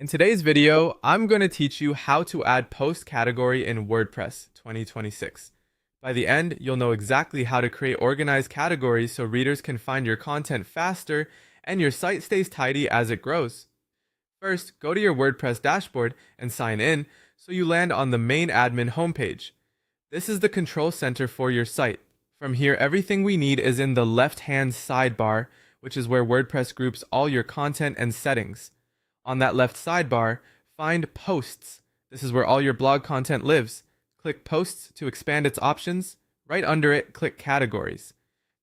In today's video, I'm going to teach you how to add post category in WordPress 2026. By the end, you'll know exactly how to create organized categories so readers can find your content faster and your site stays tidy as it grows. First, go to your WordPress dashboard and sign in so you land on the main admin homepage. This is the control center for your site. From here, everything we need is in the left-hand sidebar, which is where WordPress groups all your content and settings. On that left sidebar, find Posts. This is where all your blog content lives. Click Posts to expand its options. Right under it, click Categories.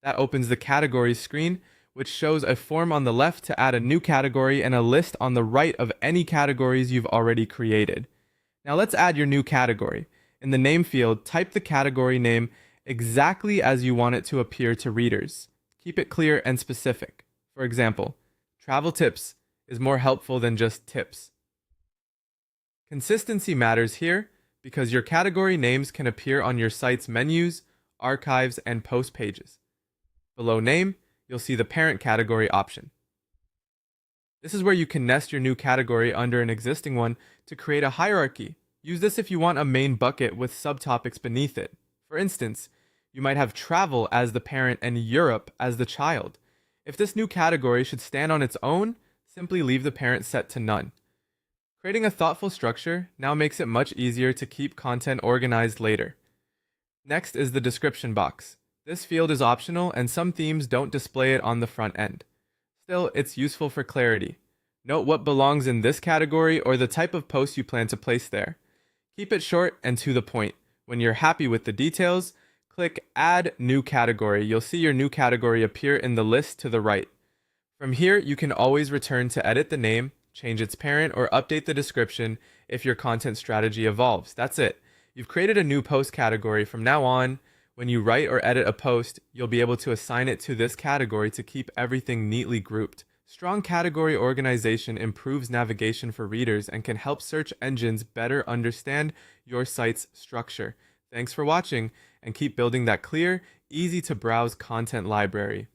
That opens the Categories screen, which shows a form on the left to add a new category and a list on the right of any categories you've already created. Now let's add your new category. In the name field, type the category name exactly as you want it to appear to readers. Keep it clear and specific. For example, travel tips is more helpful than just tips. Consistency matters here because your category names can appear on your site's menus, archives, and post pages. Below name, you'll see the parent category option. This is where you can nest your new category under an existing one to create a hierarchy. Use this if you want a main bucket with subtopics beneath it. For instance, you might have travel as the parent and Europe as the child. If this new category should stand on its own, simply leave the parent set to none. Creating a thoughtful structure now makes it much easier to keep content organized later. Next is the description box. This field is optional and some themes don't display it on the front end. Still, it's useful for clarity. Note what belongs in this category or the type of post you plan to place there. Keep it short and to the point. When you're happy with the details, click Add New Category. You'll see your new category appear in the list to the right. From here, you can always return to edit the name, change its parent, or update the description if your content strategy evolves. That's it. You've created a new post category. From now on, when you write or edit a post, you'll be able to assign it to this category to keep everything neatly grouped. Strong category organization improves navigation for readers and can help search engines better understand your site's structure. Thanks for watching, and keep building that clear, easy to browse content library.